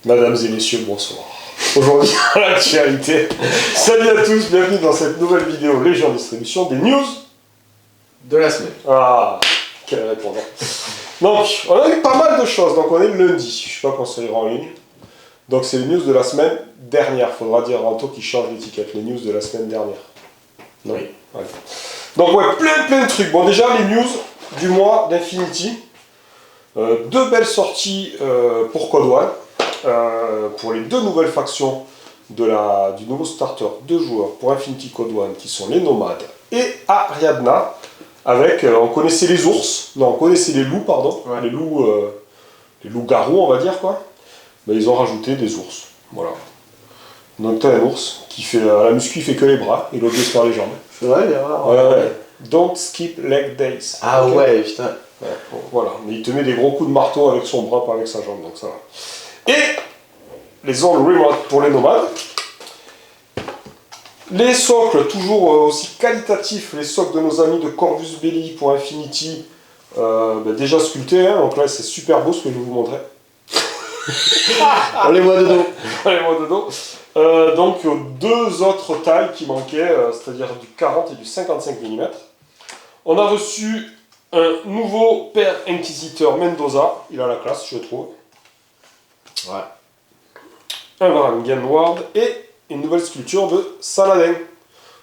Mesdames et messieurs, bonsoir. Aujourd'hui, à l'actualité. Salut à tous, bienvenue dans cette nouvelle vidéo Légion Distribution des news de la semaine. Ah, quel répondant. Donc, on a eu pas mal de choses. Donc, on est le lundi. Je sais pas quand ça ira en ligne. Donc, c'est les news de la semaine dernière. Faudra dire Ranto qui change l'étiquette. Les news de la semaine dernière. Non. Oui. Ouais. Donc, ouais, plein de trucs. Bon, déjà, les news du mois d'Infinity. Deux belles sorties pour Code One. Pour les deux nouvelles factions du nouveau starter de joueurs pour Infinity Code One qui sont les Nomades et Ariadna avec, on connaissait les ours, non on connaissait les loups pardon, ouais. les loups-garous on va dire quoi, mais ils ont rajouté des ours, voilà. Donc t'as un ours qui fait, à la muscu il fait que les bras et l'autre faire les jambes. C'est vrai, il y a ouais. Don't skip leg days. Ah okay. Ouais putain. Ouais, bon, voilà, mais il te met des gros coups de marteau avec son bras pas avec sa jambe donc ça va. Et les zones remote pour les nomades. Les socles, toujours aussi qualitatifs, les socles de nos amis de Corvus Belli pour Infinity, déjà sculptés, hein, donc là c'est super beau ce que je vais vous montrer. Allez-moi de dos. Allez-moi de dos. Donc deux autres tailles qui manquaient, c'est-à-dire du 40 et du 55 mm. On a reçu un nouveau père inquisiteur Mendoza, il a la classe je trouve. Ouais. Un Varangian Ward et une nouvelle sculpture de Saladin.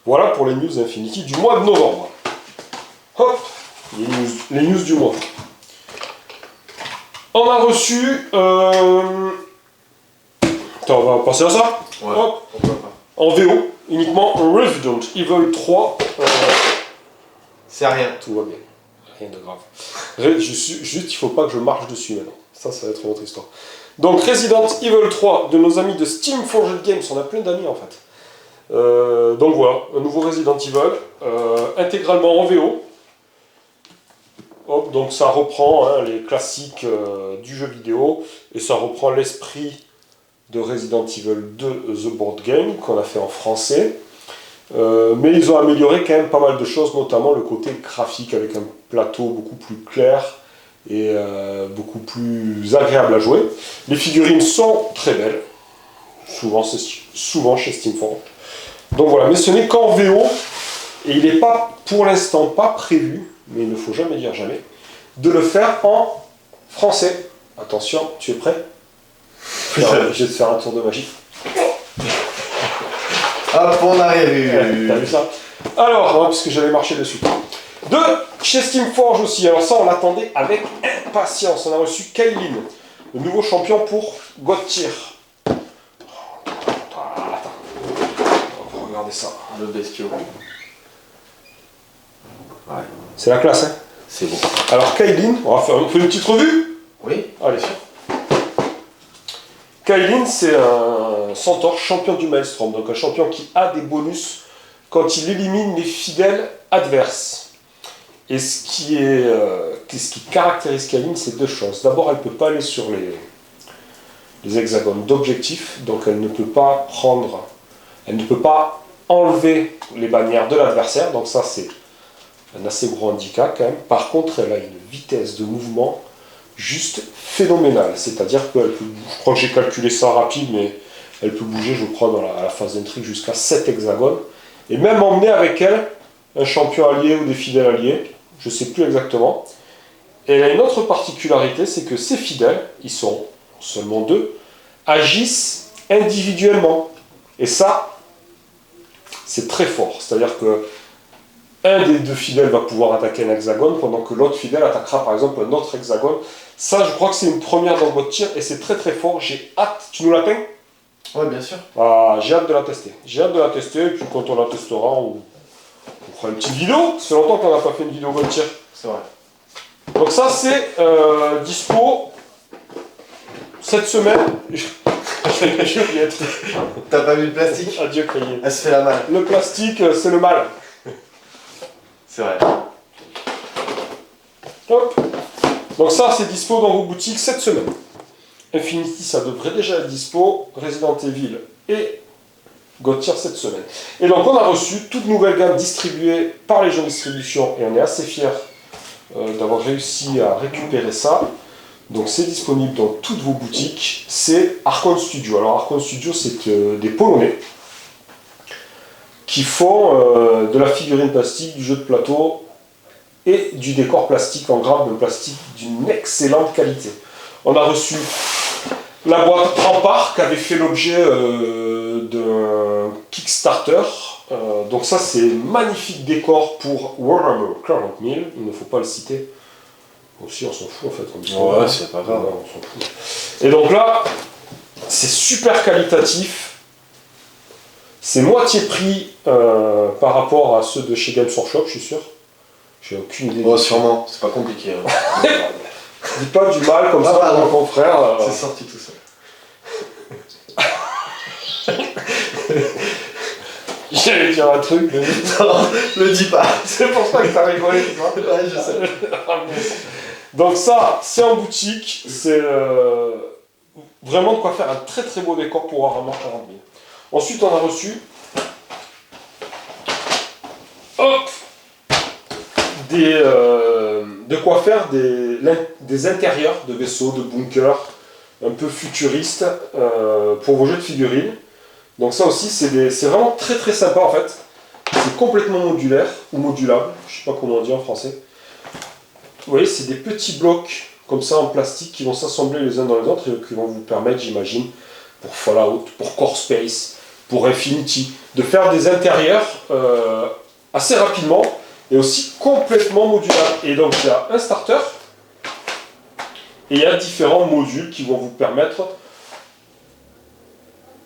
Voilà pour les news Infinity du mois de novembre. Hop, les news du mois. On a reçu... Attends, on va passer à ça. Ouais, hop. pourquoi pas. En VO, uniquement Resident Evil 3. C'est rien. Tout va bien. Rien de grave. Juste, il faut pas que je marche dessus maintenant. Ça va être une autre histoire. Donc Resident Evil 3 de nos amis de Steam Forged Games, on a plein d'amis en fait. Donc voilà, un nouveau Resident Evil, intégralement en VO. Hop, donc ça reprend les classiques du jeu vidéo et ça reprend l'esprit de Resident Evil 2 The Board Game qu'on a fait en français. Mais ils ont amélioré quand même pas mal de choses, notamment le côté graphique avec un plateau beaucoup plus clair et beaucoup plus agréable à jouer. Les figurines sont très belles, souvent chez Steamforged. Donc voilà, mais ce n'est qu'en VO, et il n'est pas, pour l'instant, pas prévu, mais il ne faut jamais dire jamais, de le faire en français. Attention, tu es prêt? Alors, je vais te faire un tour de magie. Hop, on arrive. T'as vu ça? Alors, puisque j'allais marcher dessus. De chez Steamforged aussi, alors ça on l'attendait avec impatience. On a reçu Kaylin, le nouveau champion pour God Tier. Attends, on va regarder ça. Le bestiau. Ouais. C'est la classe, hein? C'est bon. Alors Kaylin, on fait une petite revue? Oui. Allez, Kaylin, c'est un centaure champion du Maelstrom, donc un champion qui a des bonus quand il élimine les fidèles adverses. Et ce qui caractérise Kaylin, c'est deux choses. D'abord, elle ne peut pas aller sur les hexagones d'objectifs, donc elle ne peut pas enlever les bannières de l'adversaire, donc ça c'est un assez gros handicap quand même. Par contre, elle a une vitesse de mouvement juste phénoménale, c'est-à-dire qu'elle peut, je crois que j'ai calculé ça rapide, mais elle peut bouger, je crois, à la phase d'intrigue jusqu'à 7 hexagones, et même emmener avec elle un champion allié ou des fidèles alliés, je ne sais plus exactement. Et elle a une autre particularité, c'est que ces fidèles, ils sont seulement deux, agissent individuellement. Et ça, c'est très fort. C'est-à-dire que un des deux fidèles va pouvoir attaquer un hexagone, pendant que l'autre fidèle attaquera par exemple un autre hexagone. Ça, je crois que c'est une première dans votre tir, et c'est très très fort. J'ai hâte. Tu nous la peins? Ouais, bien sûr. Ah, j'ai hâte de la tester. Et puis quand on la testera, on fera une petite vidéo. Ça fait longtemps qu'on n'a pas fait une vidéo God Tier. C'est vrai. Donc ça c'est dispo cette semaine. J'ai oublié. T'as pas vu le plastique? Adieu Cahier. Elle se fait la malle. Le plastique, c'est le mal. C'est vrai. Hop. Donc ça c'est dispo dans vos boutiques cette semaine. Infinity ça devrait déjà être dispo. Resident Evil et God Tier cette semaine. Et donc on a reçu toute nouvelle gamme distribuée par Légion Distribution et on est assez fiers d'avoir réussi à récupérer ça. Donc c'est disponible dans toutes vos boutiques. C'est Archon Studio. Alors Archon Studio, c'est des Polonais qui font de la figurine plastique, du jeu de plateau et du décor plastique en grappe de plastique d'une excellente qualité. On a reçu la boîte Rempart qui avait fait l'objet d'un Kickstarter. Donc ça c'est magnifique décor pour Warhammer 40 000, il ne faut pas le citer. Aussi on s'en fout en fait. Ouais, c'est pas grave. On s'en fout. Et donc là, c'est super qualitatif. C'est moitié prix par rapport à ceux de chez Games Workshop, je suis sûr. J'ai aucune idée. Bon, sûrement, c'est pas compliqué. Hein. Dis pas du mal comme ça à mon confrère. C'est sorti tout seul. J'allais dire un truc, mais Non, le dis pas. c'est pour ça que t'as rigolé, tu vois. Ouais, je sais. Donc ça, c'est en boutique, c'est vraiment de quoi faire un très très beau décor pour Warhammer 40 000. Ensuite, on a reçu de quoi faire des intérieurs de vaisseaux, de bunkers, un peu futuristes pour vos jeux de figurines. Donc ça aussi, c'est vraiment très très sympa en fait. C'est complètement modulaire ou modulable, je sais pas comment on dit en français. Vous voyez, c'est des petits blocs comme ça en plastique qui vont s'assembler les uns dans les autres et qui vont vous permettre, j'imagine, pour Fallout, pour Core Space, pour Infinity, de faire des intérieurs assez rapidement et aussi complètement modulables. Et donc il y a un starter et il y a différents modules qui vont vous permettre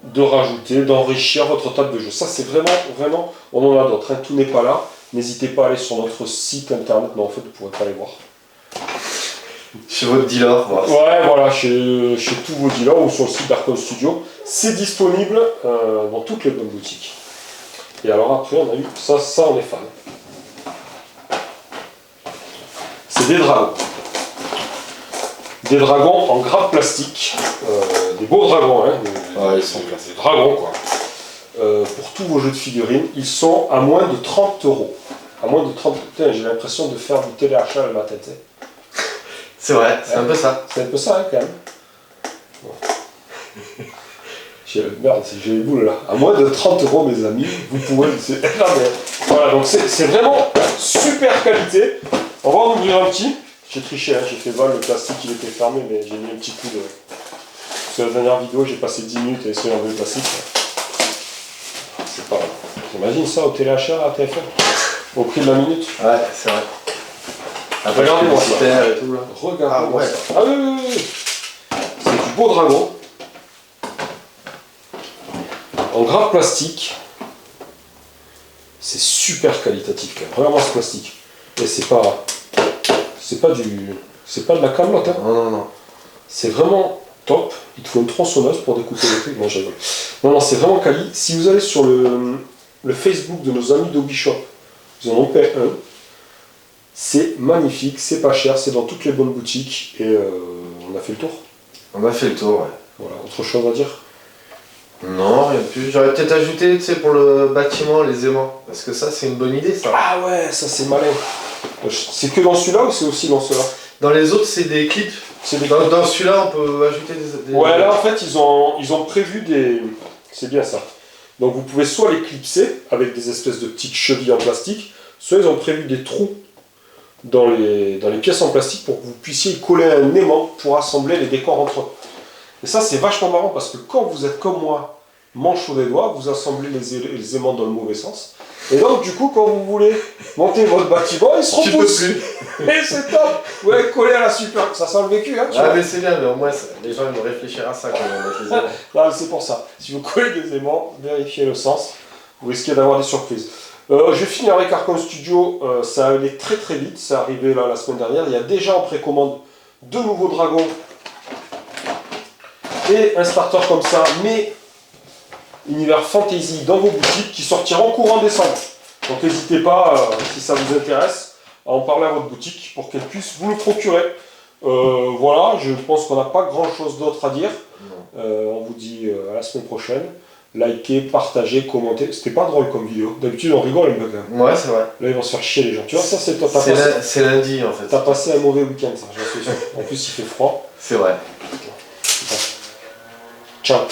de rajouter, d'enrichir votre table de jeu. Ça c'est vraiment, on en a d'autres, hein. Tout n'est pas là. N'hésitez pas à aller sur notre site internet, non en fait vous ne pourrez pas les voir. Chez votre dealer, voilà. Ouais, voilà, chez tous vos dealers ou sur le site d'Archon Studio. C'est disponible dans toutes les bonnes boutiques. Et alors après, on a eu ça on est fan. C'est des dragons. Des dragons en grappe plastique. Des beaux dragons, hein. Ouais, ils sont classés. Des dragons, quoi. Pour tous vos jeux de figurines, ils sont à moins de 30 €. À moins de 30 €. Putain, j'ai l'impression de faire du téléachat le matin, tu sais. C'est vrai, c'est un peu ça. C'est un peu ça, hein, quand même. Bon. Merde, j'ai les boules là. À moins de 30 €, mes amis, vous pouvez. Non, mais, voilà, donc c'est vraiment super qualité. On va en ouvrir un petit. J'ai triché, hein, j'ai fait vol, le plastique il était fermé, mais j'ai mis un petit coup de. Sur la dernière vidéo, j'ai passé 10 minutes à essayer d'enlever le plastique. C'est pas. T'imagines ça au téléachat à TFM au prix de la minute. Ouais, c'est vrai. Après, Regardez-moi ça. et tout là. Regardez-moi Ah ouais. ça. Ah oui, oui, oui. C'est du beau dragon. En grappe plastique. C'est super qualitatif quand même. Vraiment ce plastique. Et c'est pas de la camelote, hein. Non. C'est vraiment top. Il te faut une tronçonneuse pour découper les trucs. Non, je rigole. Non, c'est vraiment quali. Si vous allez sur le Facebook de nos amis d'Hobbyshop, ils en ont fait un. C'est magnifique, c'est pas cher, c'est dans toutes les bonnes boutiques et on a fait le tour. On a fait le tour, ouais. Voilà, autre chose à dire? Non, rien de plus. J'aurais peut-être ajouté, tu sais, pour le bâtiment, les aimants. Parce que ça, c'est une bonne idée, ça. Ah ouais, ça c'est malin. C'est que dans celui-là ou c'est aussi dans ceux-là? Dans les autres, c'est des clips. Dans celui-là, on peut ajouter des... Ouais, là en fait, ils ont prévu des... C'est bien ça. Donc vous pouvez soit les clipser avec des espèces de petites chevilles en plastique, soit ils ont prévu des trous dans les pièces en plastique pour que vous puissiez coller un aimant pour assembler les décors entre eux. Et ça c'est vachement marrant parce que quand vous êtes comme moi, manchot des doigts, vous assemblez les aimants dans le mauvais sens. Et donc du coup quand vous voulez monter votre bâtiment, il se repousse. Et c'est top. Ouais, coller à la super. Ça sent le vécu, hein. Ah mais c'est bien, mais au moins les gens ils vont réfléchir à ça quand ils vont mettre les aimants. Là c'est pour ça. Si vous collez des aimants, vérifiez le sens. Vous risquez d'avoir des surprises. Je vais finir avec Archon Studio, ça allait très très vite, c'est arrivé là la semaine dernière, il y a déjà en précommande 2 nouveaux dragons et un starter comme ça, mais univers fantasy dans vos boutiques qui sortiront courant décembre. Donc n'hésitez pas, si ça vous intéresse, à en parler à votre boutique pour qu'elle puisse vous le procurer. Voilà, je pense qu'on n'a pas grand chose d'autre à dire. On vous dit à la semaine prochaine. Likez, partagez, commentez. C'était pas drôle comme vidéo. D'habitude on rigole un peu quand même. Ouais, c'est vrai. Là ils vont se faire chier les gens. Tu vois, ça c'est top. C'est lundi en fait. T'as passé un mauvais week-end, ça, j'en suis sûr. En plus il fait froid. C'est vrai. Ciao.